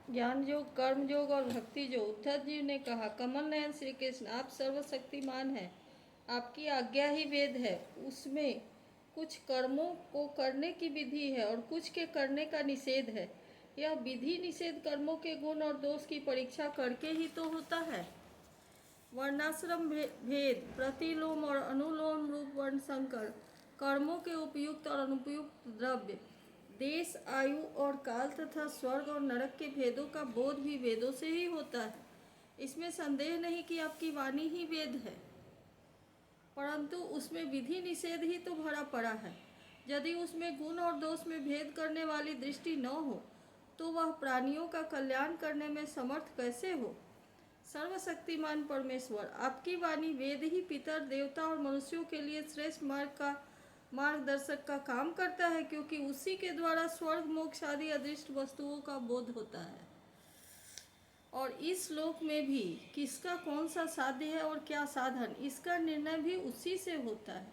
ज्ञान योग, कर्म योग और भक्ति योग। उद्धव जी ने कहा, कमल नयन श्री कृष्ण, आप सर्वशक्तिमान हैं, आपकी आज्ञा ही वेद है। उसमें कुछ कर्मों को करने की विधि है और कुछ के करने का निषेध है। यह विधि निषेध कर्मों के गुण और दोष की परीक्षा करके ही तो होता है। वर्णाश्रम भेद, प्रतिलोम और अनुलोम रूप वर्ण संकर, कर्मों के उपयुक्त और अनुपयुक्त द्रव्य, देश, आयु और काल तथा स्वर्ग और नरक के भेदों का बोध भी वेदों से ही होता है। इसमें संदेह नहीं कि आपकी वाणी ही वेद है, परंतु उसमें विधि निषेध ही तो भरा पड़ा है। यदि उसमें गुण और दोष में भेद करने वाली दृष्टि न हो तो वह प्राणियों का कल्याण करने में समर्थ कैसे हो। सर्वशक्तिमान परमेश्वर, आपकी वाणी वेद ही पितर, देवता और मनुष्यों के लिए श्रेष्ठ मार्गदर्शक का काम करता है, क्योंकि उसी के द्वारा स्वर्ग, मोक्ष आदि अदृष्ट वस्तुओं का बोध होता है। और इस श्लोक में भी किसका कौन सा साध्य है और क्या साधन, इसका निर्णय भी उसी से होता है।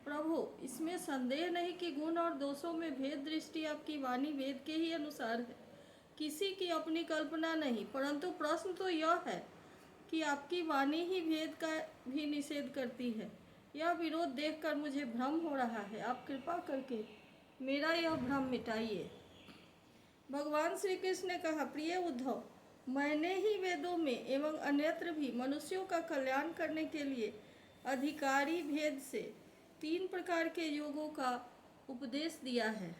प्रभु, इसमें संदेह नहीं कि गुण और दोषों में भेद दृष्टि आपकी वाणी वेद के ही अनुसार है, किसी की अपनी कल्पना नहीं। परंतु प्रश्न तो यह है कि आपकी वाणी ही भेद का भी निषेध करती है। यह विरोध देखकर मुझे भ्रम हो रहा है। आप कृपा करके मेरा यह भ्रम मिटाइए। भगवान श्री कृष्ण ने कहा, प्रिय उद्धव, मैंने ही वेदों में एवं अन्यत्र भी मनुष्यों का कल्याण करने के लिए अधिकारी भेद से 3 प्रकार के योगों का उपदेश दिया है।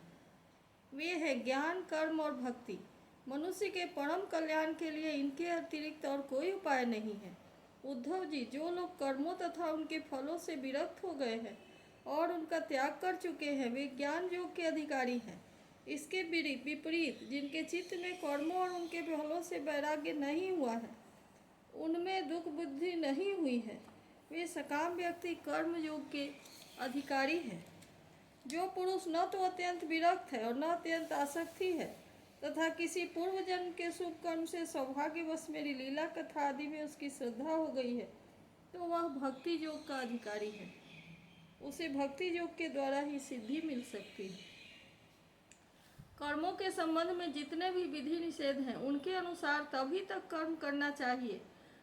वे हैं ज्ञान, कर्म और भक्ति। मनुष्य के परम कल्याण के लिए इनके अतिरिक्त और कोई उपाय नहीं है। उद्धव जी, जो लोग कर्मों तथा उनके फलों से विरक्त हो गए हैं और उनका त्याग कर चुके हैं, वे ज्ञान योग के अधिकारी हैं। इसके विपरीत जिनके चित्त में कर्मों और उनके फलों से वैराग्य नहीं हुआ है, उनमें दुख बुद्धि नहीं हुई है, वे सकाम व्यक्ति कर्म योग के अधिकारी हैं। जो पुरुष न तो अत्यंत विरक्त है और न अत्यंत आसक्ति है तथा किसी पूर्व जन्म के शुभ कर्म से सौभाग्यवश मेरी लीला कथा आदि में उसकी श्रद्धा हो गई है, तो वह भक्ति योग का अधिकारी है। उसे भक्ति योग के द्वारा ही सिद्धि मिल सकती है। कर्मों के संबंध में जितने भी विधि निषेध हैं, उनके अनुसार तभी तक कर्म करना चाहिए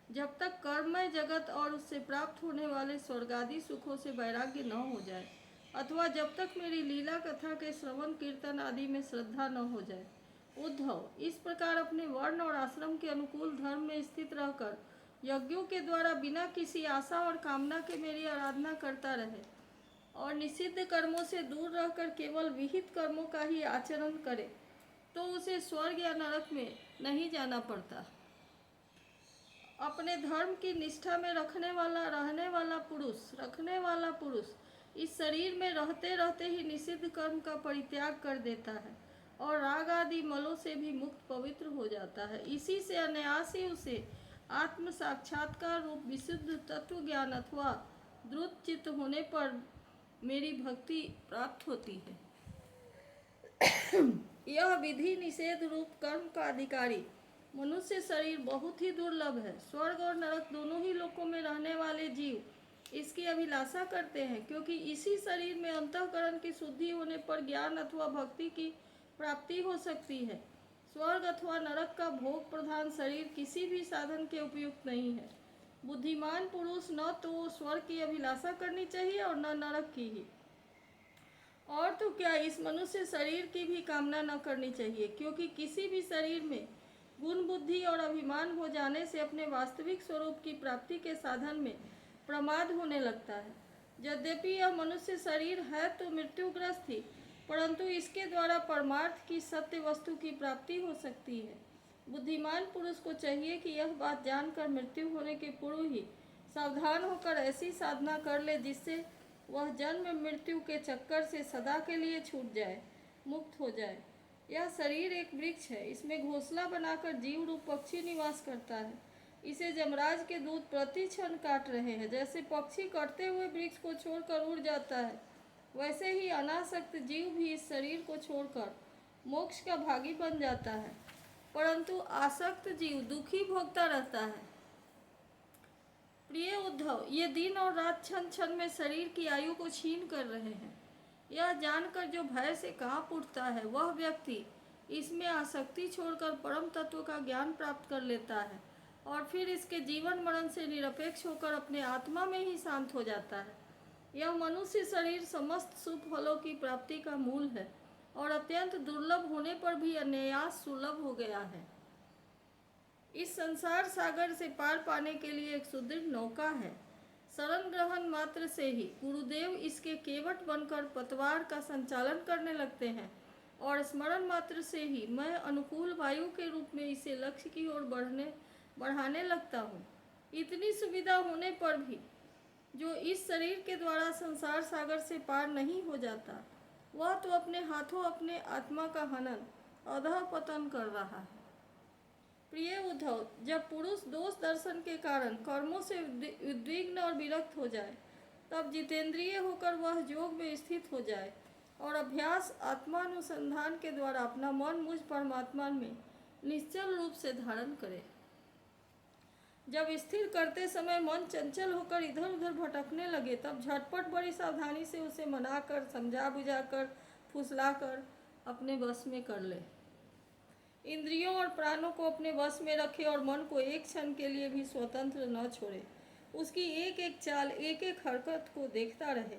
जब तक कर्ममय जगत और उससे प्राप्त होने वाले स्वर्गादि सुखों से वैराग्य न हो जाए, अथवा जब तक मेरी लीला कथा के श्रवण कीर्तन आदि में श्रद्धा न हो जाए। उद्धव, इस प्रकार अपने वर्ण और आश्रम के अनुकूल धर्म में स्थित रहकर यज्ञों के द्वारा बिना किसी आशा और कामना के मेरी आराधना करता रहे और निषिद्ध कर्मों से दूर रहकर केवल विहित कर्मों का ही आचरण करे, तो उसे स्वर्ग या नरक में नहीं जाना पड़ता। अपने धर्म की निष्ठा में रखने वाला पुरुष इस शरीर में रहते रहते ही निषिद्ध कर्म का परित्याग कर देता है और राग आदि मलों से भी मुक्त पवित्र हो जाता है। इसी से अनायास ही उसे आत्म साक्षात्कार रूप विशुद्ध तत्व ज्ञान अथवा द्रुत चित्त होने पर मेरी भक्ति प्राप्त होती है। यह विधि निषेध रूप कर्म का अधिकारी मनुष्य शरीर बहुत ही दुर्लभ है। स्वर्ग और नरक दोनों ही लोकों में रहने वाले जीव इसकी अभिलाषा करते हैं, क्योंकि इसी शरीर में अंतःकरण की शुद्धि होने पर ज्ञान अथवा भक्ति की प्राप्ति हो सकती है। स्वर्ग अथवा नरक का भोग प्रधान शरीर किसी भी साधन के उपयुक्त नहीं है। बुद्धिमान पुरुष न तो स्वर्ग की अभिलाषा करनी चाहिए और न नरक की ही, और तो क्या इस मनुष्य शरीर की भी कामना न करनी चाहिए, क्योंकि किसी भी शरीर में गुण बुद्धि और अभिमान हो जाने से अपने वास्तविक स्वरूप की प्राप्ति के साधन में प्रमाद होने लगता है। यद्यपि यह मनुष्य शरीर है तो मृत्युग्रस्त ही, परंतु इसके द्वारा परमार्थ की सत्य वस्तु की प्राप्ति हो सकती है। बुद्धिमान पुरुष को चाहिए कि यह बात जानकर मृत्यु होने के पूर्व ही सावधान होकर ऐसी साधना कर ले जिससे वह जन्म मृत्यु के चक्कर से सदा के लिए छूट जाए, मुक्त हो जाए। यह शरीर एक वृक्ष है, इसमें घोंसला बनाकर जीव रूप पक्षी निवास करता है। इसे जमराज के दूत प्रति क्षण काट रहे हैं। जैसे पक्षी कटते हुए वृक्ष को छोड़कर उड़ जाता है, वैसे ही अनासक्त जीव भी इस शरीर को छोड़कर मोक्ष का भागी बन जाता है, परंतु आसक्त जीव दुखी भोगता रहता है। प्रिय उद्धव, ये दिन और रात क्षण क्षण में शरीर की आयु को छीन कर रहे हैं। यह जानकर जो भय से कांप उठता है, वह व्यक्ति इसमें आसक्ति छोड़कर परम तत्व का ज्ञान प्राप्त कर लेता है और फिर इसके जीवन मरण से निरपेक्ष होकर अपने आत्मा में ही शांत हो जाता है। यह मनुष्य शरीर समस्त शुभ फलों की प्राप्ति का मूल है और अत्यंत दुर्लभ होने पर भी अनायास सुलभ हो गया है। इस संसार सागर से पार पाने के लिए एक सुदृढ़ नौका है। शरण ग्रहण मात्र से ही गुरुदेव इसके केवट बनकर पतवार का संचालन करने लगते हैं और स्मरण मात्र से ही मैं अनुकूल वायु के रूप में इसे लक्ष्य की ओर बढ़ाने लगता हूँ। इतनी सुविधा होने पर भी जो इस शरीर के द्वारा संसार सागर से पार नहीं हो जाता, वह तो अपने हाथों अपने आत्मा का हनन अधःपतन कर रहा है। प्रिय उद्धव, जब पुरुष दोष दर्शन के कारण कर्मों से उद्विग्न और विरक्त हो जाए, तब जितेंद्रिय होकर वह योग में स्थित हो जाए और अभ्यास आत्मानुसंधान के द्वारा अपना मन मुझ परमात्मा में निश्चल रूप से धारण करे। जब स्थिर करते समय मन चंचल होकर इधर उधर भटकने लगे, तब झटपट बड़ी सावधानी से उसे मनाकर, समझा बुझाकर, फुसलाकर अपने वश में कर ले। इंद्रियों और प्राणों को अपने वश में रखे और मन को एक क्षण के लिए भी स्वतंत्र न छोड़े। उसकी एक एक चाल, एक एक हरकत को देखता रहे।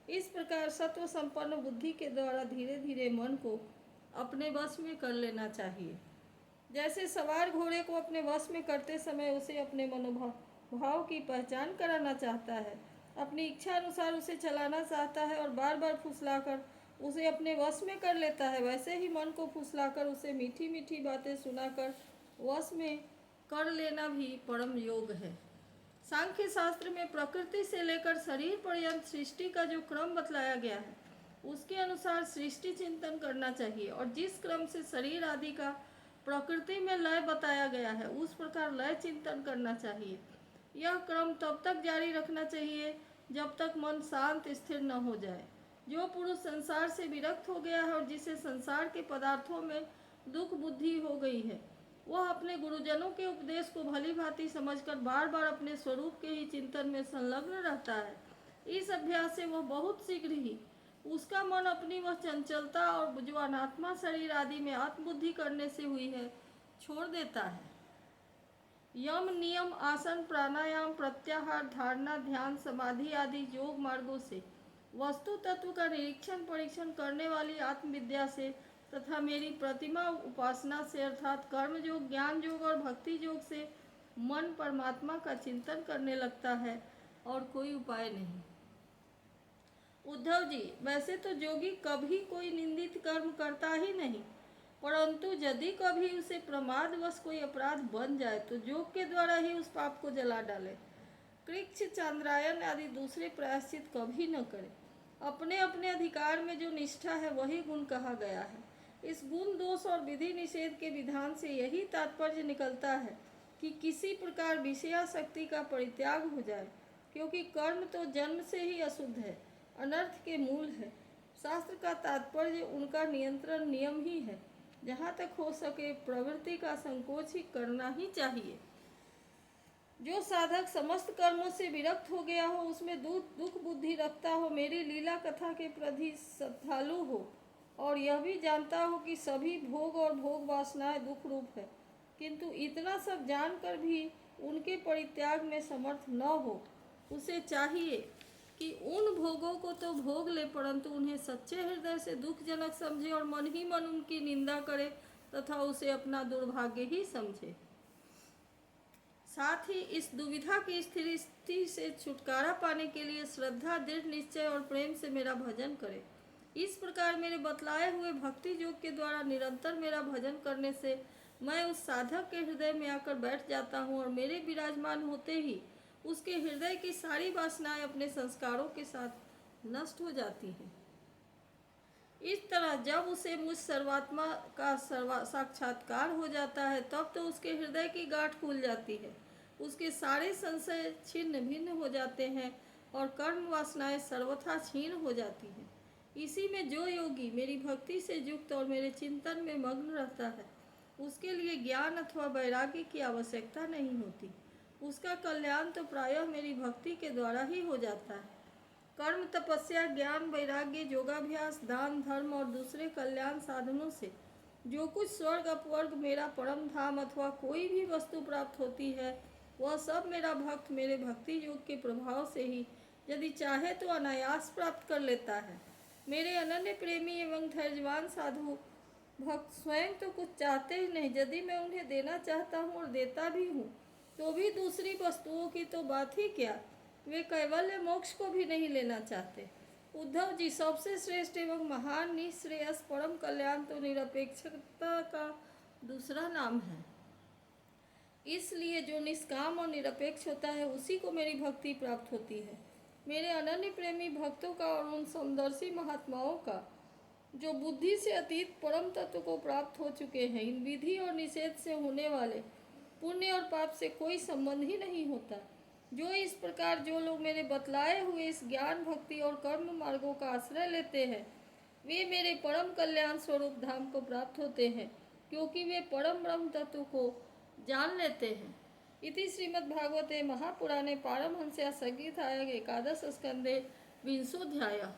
इस प्रकार सत्व संपन्न बुद्धि के द्वारा धीरे धीरे मन को अपने वश में कर लेना चाहिए। जैसे सवार घोड़े को अपने वश में करते समय उसे अपने मनोभाव की पहचान कराना चाहता है, अपनी इच्छा अनुसार उसे चलाना चाहता है और बार बार फुसलाकर उसे अपने वश में कर लेता है, वैसे ही मन को फुसलाकर उसे मीठी मीठी बातें सुनाकर वश में कर लेना भी परम योग है। सांख्य शास्त्र में प्रकृति से लेकर शरीर पर्यंत सृष्टि का जो क्रम बतलाया गया है, उसके अनुसार सृष्टि चिंतन करना चाहिए और जिस क्रम से शरीर आदि का प्रकृति में लय बताया गया है, उस प्रकार लय चिंतन करना चाहिए। यह क्रम तब तक जारी रखना चाहिए जब तक मन शांत स्थिर न हो जाए। जो पुरुष संसार से विरक्त हो गया है और जिसे संसार के पदार्थों में दुख बुद्धि हो गई है, वह अपने गुरुजनों के उपदेश को भली भांति समझकर बार बार अपने स्वरूप के ही चिंतन में संलग्न रहता है। इस अभ्यास से वह बहुत शीघ्र ही उसका मन अपनी वह चंचलता और जो अनात्मा शरीर आदि में आत्मबुद्धि करने से हुई है, छोड़ देता है। यम, नियम, आसन, प्राणायाम, प्रत्याहार, धारणा, ध्यान, समाधि आदि योग मार्गों से वस्तु तत्व का निरीक्षण परीक्षण करने वाली आत्मविद्या से तथा मेरी प्रतिमा उपासना से अर्थात कर्म योग, ज्ञान योग और भक्ति योग से मन परमात्मा का चिंतन करने लगता है और कोई उपाय नहीं। उद्धव जी, वैसे तो योगी कभी कोई निंदित कर्म करता ही नहीं, परंतु यदि कभी उसे प्रमादवश कोई अपराध बन जाए तो योग के द्वारा ही उस पाप को जला डाले। कृच्छ, चांद्रायन आदि दूसरे प्रायश्चित कभी न करे। अपने अपने अधिकार में जो निष्ठा है वही गुण कहा गया है। इस गुण दोष और विधि निषेध के विधान से यही तात्पर्य निकलता है कि किसी प्रकार विषयासक्ति का परित्याग हो जाए, क्योंकि कर्म तो जन्म से ही अशुद्ध है, अनर्थ के मूल है। शास्त्र का तात्पर्य उनका नियंत्रण नियम ही है। जहाँ तक हो सके प्रवृत्ति का संकोच ही करना ही चाहिए। जो साधक समस्त कर्मों से विरक्त हो गया हो, उसमें दुख बुद्धि रखता हो, मेरी लीला कथा के प्रति श्रद्धालु हो और यह भी जानता हो कि सभी भोग और भोग वासनाएं दुख रूप है, किंतु इतना सब जानकर भी उनके परित्याग में समर्थ न हो, उसे चाहिए कि उन भोगों को तो भोग ले, परंतु उन्हें सच्चे हृदय से दुखजनक समझे और मन ही मन उनकी निंदा करे तथा उसे अपना दुर्भाग्य ही समझे। साथ ही इस दुविधा की स्थिति से छुटकारा पाने के लिए श्रद्धा, दृढ़ निश्चय और प्रेम से मेरा भजन करे। इस प्रकार मेरे बतलाए हुए भक्ति योग के द्वारा निरंतर मेरा भजन करने से मैं उस साधक के हृदय में आकर बैठ जाता हूँ और मेरे विराजमान होते ही उसके हृदय की सारी वासनाएं अपने संस्कारों के साथ नष्ट हो जाती हैं। इस तरह जब उसे मुझ सर्वात्मा का साक्षात्कार हो जाता है, तब तो उसके हृदय की गांठ खुल जाती है, उसके सारे संशय छिन्न भिन्न हो जाते हैं और कर्म वासनाएं सर्वथा क्षीण हो जाती हैं। इसी में जो योगी मेरी भक्ति से युक्त और मेरे चिंतन में मग्न रहता है, उसके लिए ज्ञान अथवा वैराग्य की आवश्यकता नहीं होती। उसका कल्याण तो प्रायः मेरी भक्ति के द्वारा ही हो जाता है। कर्म, तपस्या, ज्ञान, वैराग्य, योगाभ्यास, दान, धर्म और दूसरे कल्याण साधनों से जो कुछ स्वर्ग अपवर्ग मेरा परम धाम अथवा कोई भी वस्तु प्राप्त होती है, वह सब मेरा भक्त मेरे भक्ति योग के प्रभाव से ही यदि चाहे तो अनायास प्राप्त कर लेता है। मेरे अनन्य प्रेमी एवं धैर्यवान साधु भक्त स्वयं तो कुछ चाहते ही नहीं। यदि मैं उन्हें देना चाहता हूँ और देता भी हूँ, तो भी दूसरी वस्तुओं की तो बात ही क्या, वे कैवल्य मोक्ष को भी नहीं लेना चाहते। उद्धव जी, सबसे श्रेष्ठ एवं महान निःश्रेयस परम कल्याण तो निरपेक्षता का दूसरा नाम है। इसलिए जो निष्काम और निरपेक्ष होता है, उसी को मेरी भक्ति प्राप्त होती है। मेरे अनन्य प्रेमी भक्तों का और उन समदर्शी महात्माओं का जो बुद्धि से अतीत परम तत्व को प्राप्त हो चुके हैं, इन विधि और निषेध से होने वाले पुण्य और पाप से कोई संबंध ही नहीं होता। जो इस प्रकार जो लोग मेरे बतलाए हुए इस ज्ञान भक्ति और कर्म मार्गों का आश्रय लेते हैं, वे मेरे परम कल्याण स्वरूप धाम को प्राप्त होते हैं, क्योंकि वे परम ब्रह्म तत्व को जान लेते हैं। इति श्रीमद्भागवते महापुराणे पारमहंस्यां संहितायां एकादश स्कंदे 20ोऽध्यायः।